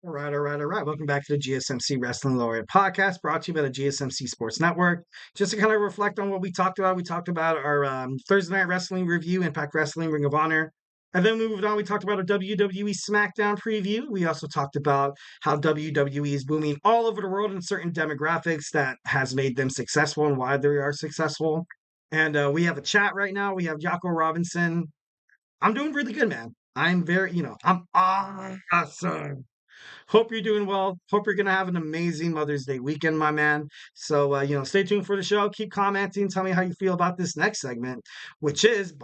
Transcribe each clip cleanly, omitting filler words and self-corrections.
All right. Welcome back to the GSMC Wrestling Laureate podcast brought to you by the GSMC Sports Network. Just to kind of reflect on what we talked about, our Thursday Night Wrestling review, Impact Wrestling, Ring of Honor. And then we moved on. We talked about a WWE SmackDown preview. We also talked about how WWE is booming all over the world in certain demographics that has made them successful and why they are successful. And we have a chat right now. We have Yako Robinson. I'm doing really good, man. I'm awesome. Hope you're doing well. Hope you're going to have an amazing Mother's Day weekend, my man. So, stay tuned for the show. Keep commenting. Tell me how you feel about this next segment, which is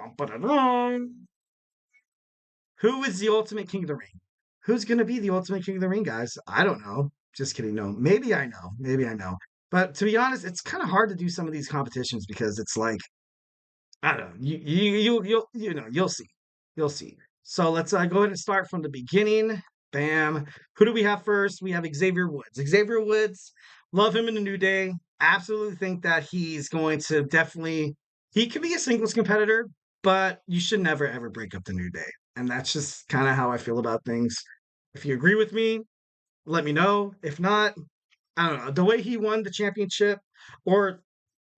who is the Ultimate King of the Ring? Who's going to be the Ultimate King of the Ring, guys? I don't know. Just kidding. No, maybe I know. Maybe I know. But to be honest, it's kind of hard to do some of these competitions because it's like, I don't know. You'll see. You'll see. So let's go ahead and start from the beginning. Bam. Who do we have first? We have Xavier Woods. Xavier Woods, love him in the New Day. Absolutely think that he's going to definitely, he can be a singles competitor, but you should never ever break up the New Day. And that's just kind of how I feel about things. If you agree with me, let me know. If not, I don't know. The way he won the championship or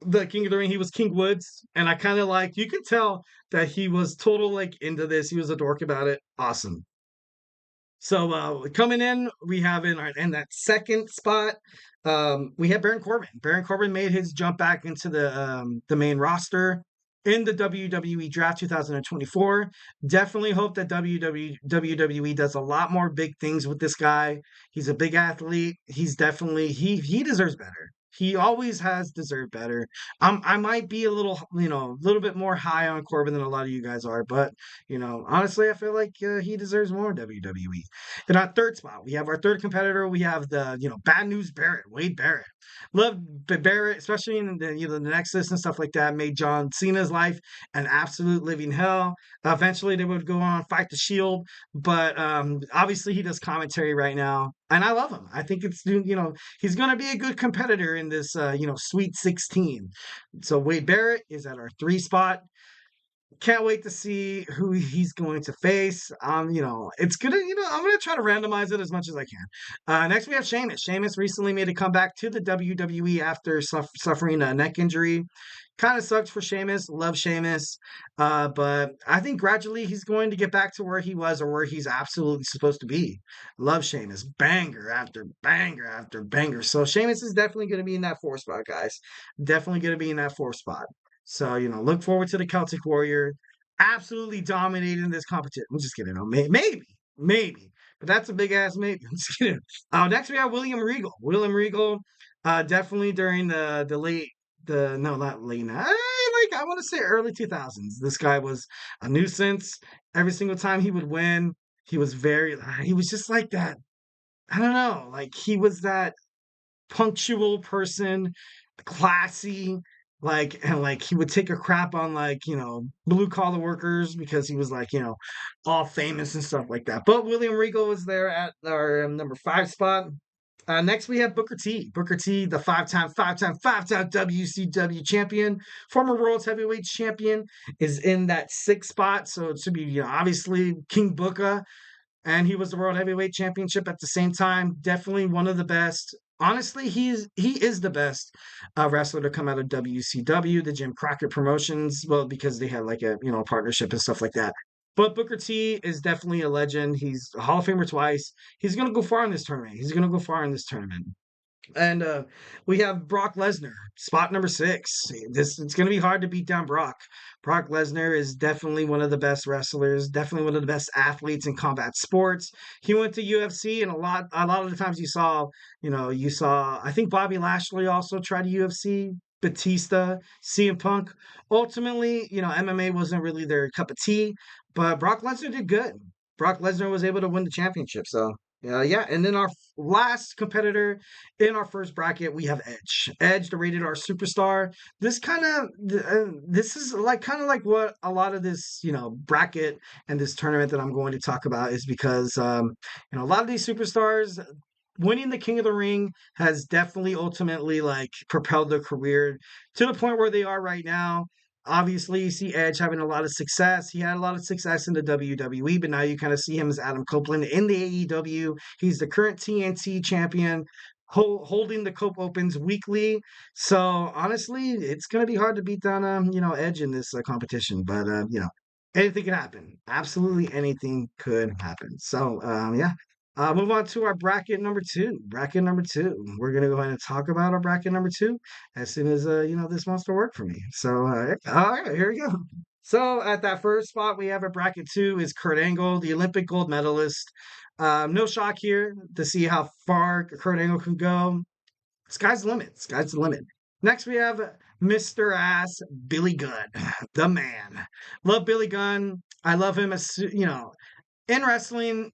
the King of the Ring, he was King Woods, and I kind of like you could tell that he was total like into this. He was a dork about it. Awesome. So coming in, we have in that second spot, we have Baron Corbin. Baron Corbin made his jump back into the main roster in the WWE Draft 2024. Definitely hope that WWE does a lot more big things with this guy. He's a big athlete. He's definitely he deserves better. He always has deserved better. I might be a little bit more high on Corbin than a lot of you guys are, but honestly, I feel like he deserves more WWE. In our third spot, we have our third competitor. We have the Bad News Barrett, Wade Barrett. Love Barrett, especially in the Nexus and stuff like that. Made John Cena's life an absolute living hell. Eventually, they would go on fight the Shield, but obviously he does commentary right now, and I love him. I think he's going to be a good competitor in this Sweet 16. So Wade Barrett is at our three spot. Can't wait to see who he's going to face. It's gonna, I'm gonna try to randomize it as much as I can. Next we have Sheamus. Sheamus recently made a comeback to the WWE after suffering a neck injury. Kind of sucks for Sheamus. Love Sheamus. But I think gradually he's going to get back to where he was or where he's absolutely supposed to be. Love Sheamus. Banger after banger after banger. So Sheamus is definitely going to be in that four spot, guys. Definitely going to be in that four spot. So, look forward to the Celtic Warrior absolutely dominating this competition. I'm just kidding. No, maybe. But that's a big ass maybe. I'm just kidding. Next we have William Regal. William Regal, definitely during the late, no, not late, I want to say early 2000s. This guy was a nuisance. Every single time he would win, he was just like that. I don't know. Like he was that punctual person, classy, and he would take a crap on blue collar workers because he was all famous and stuff like that. But William Regal was there at our number five spot. Next we have Booker T. Booker T, the five-time WCW champion, former World's Heavyweight champion, is in that sixth spot. So it should be obviously King Booker, and he was the World Heavyweight Championship at the same time. Definitely one of the best. Honestly, he is the best wrestler to come out of WCW, the Jim Crockett Promotions. Well, because they had a partnership and stuff like that. But Booker T is definitely a legend. He's a Hall of Famer twice. He's gonna go far in this tournament. And we have Brock Lesnar, spot number 6. It's going to be hard to beat down Brock. Brock Lesnar is definitely one of the best wrestlers, definitely one of the best athletes in combat sports. He went to UFC, and a lot of the times you saw. I think Bobby Lashley also tried UFC. Batista, CM Punk. Ultimately, MMA wasn't really their cup of tea, but Brock Lesnar did good. Brock Lesnar was able to win the championship, so yeah, and then our last competitor in our first bracket, we have Edge. Edge, the rated R superstar. This is kind of like what a lot of this, bracket and this tournament that I'm going to talk about is because, a lot of these superstars winning the King of the Ring has definitely ultimately propelled their career to the point where they are right now. Obviously, you see Edge having a lot of success. He had a lot of success in the WWE, but now you kind of see him as Adam Copeland in the AEW. He's the current TNT champion, holding the Cope Opens weekly. So honestly, it's going to be hard to beat down, Edge in this competition. But anything can happen. Absolutely anything could happen. So yeah. Move on to our bracket number two. Bracket number two. We're gonna go ahead and talk about our bracket number two as soon as this wants to work for me. So all right, here we go. So at that first spot, we have a bracket two is Kurt Angle, the Olympic gold medalist. No shock here to see how far Kurt Angle can go. Sky's the limit. Sky's the limit. Next, we have Mr. Ass Billy Gunn, the man. Love Billy Gunn. I love him as in wrestling.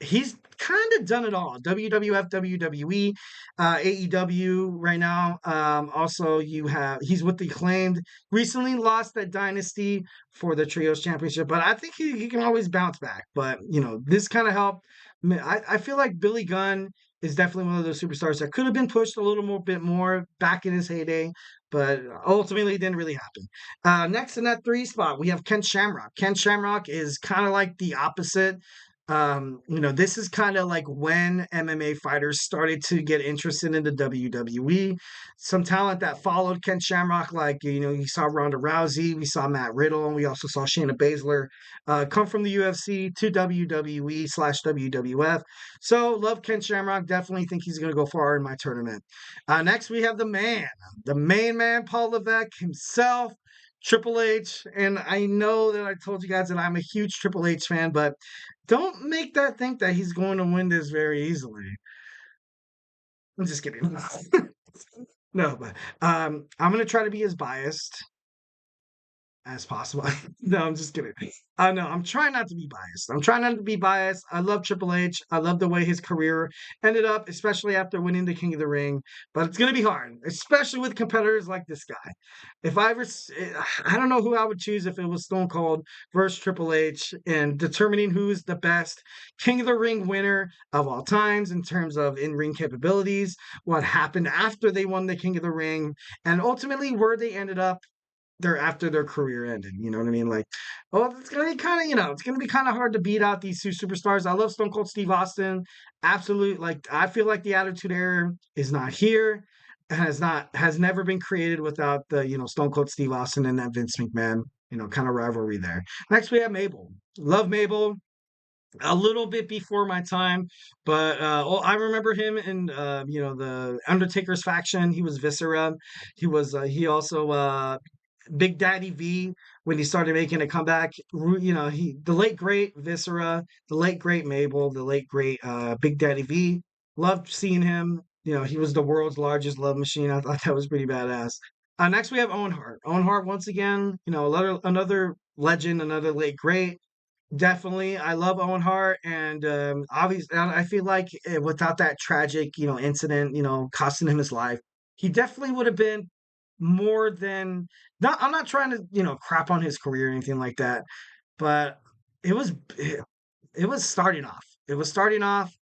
He's kind of done it all. WWF, WWE, AEW right now. Also, he's with the Acclaimed. Recently lost that Dynasty for the Trios Championship, but I think he can always bounce back. But this kind of helped. I feel like Billy Gunn is definitely one of those superstars that could have been pushed a little bit more back in his heyday, but ultimately it didn't really happen. Next in that three spot, we have Ken Shamrock. Ken Shamrock is kind of like the opposite. This is kind of like when MMA fighters started to get interested in the WWE. Some talent that followed Ken Shamrock, like you saw Ronda Rousey, we saw Matt Riddle, and we also saw Shayna Baszler come from the UFC to WWE/WWF. So love Ken Shamrock. Definitely think he's going to go far in my tournament. Next we have the main man, Paul Levesque himself. Triple H, and I know that I told you guys that I'm a huge Triple H fan, but don't make that think that he's going to win this very easily. I'm just kidding. No, but I'm going to try to be as biased as possible. No, I'm just kidding. No, I'm trying not to be biased. I'm trying not to be biased. I love Triple H. I love the way his career ended up, especially after winning the King of the Ring. But it's going to be hard, especially with competitors like this guy. If I ever, I don't know who I would choose if it was Stone Cold versus Triple H and determining who's the best King of the Ring winner of all times in terms of in-ring capabilities, what happened after they won the King of the Ring, and ultimately where they ended up after their career ended. You know what I mean? Like, it's gonna be kind of, it's gonna be kind of hard to beat out these two superstars. I love Stone Cold Steve Austin. Absolute, like, I feel like the Attitude Era is not here. Has never been created without the, Stone Cold Steve Austin and that Vince McMahon, kind of rivalry there. Next we have Mabel. Love Mabel. A little bit before my time, but I remember him in the Undertaker's faction. He was Viscera. He also Big Daddy V when he started making a comeback. The late great Viscera, the late great Mabel, the late great Big Daddy V. Loved seeing him. He was the world's largest love machine. I thought that was pretty badass. Next we have Owen Hart. Owen Hart once again, another legend, another late great. Definitely, I love Owen Hart, and obviously, I feel like without that tragic, incident, costing him his life, he definitely would have been more than. Not, I'm not trying to, crap on his career or anything like that, but it was, it was starting off. It was starting off,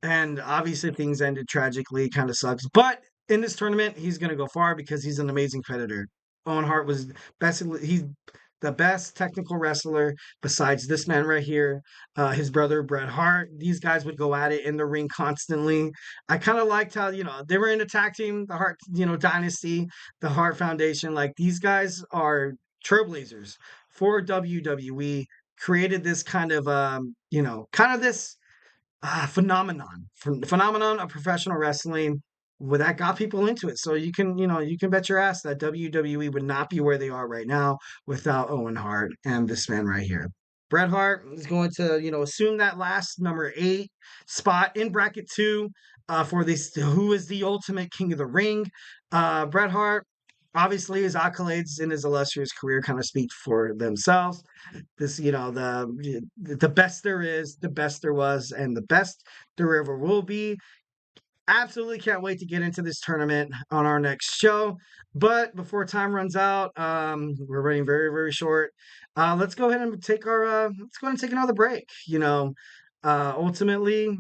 and obviously things ended tragically. Kind of sucks, but in this tournament, he's gonna go far because he's an amazing competitor. Owen Hart was basically he's the best technical wrestler besides this man right here, his brother Bret Hart. These guys would go at it in the ring constantly. I kind of liked how they were in a tag team, the Hart Dynasty, the Hart Foundation. Like these guys are trailblazers for WWE. Created this kind of this phenomenon of professional wrestling that got people into it. So you can bet your ass that WWE would not be where they are right now without Owen Hart and this man right here. Bret Hart is going to, assume that last number 8 spot in bracket 2 for this, who is the ultimate king of the ring. Bret Hart, obviously his accolades in his illustrious career kind of speak for themselves. This, the best there is, the best there was, and the best there ever will be. Absolutely can't wait to get into this tournament on our next show. But before time runs out, we're running very, very short. Let's go ahead and take another break. Ultimately,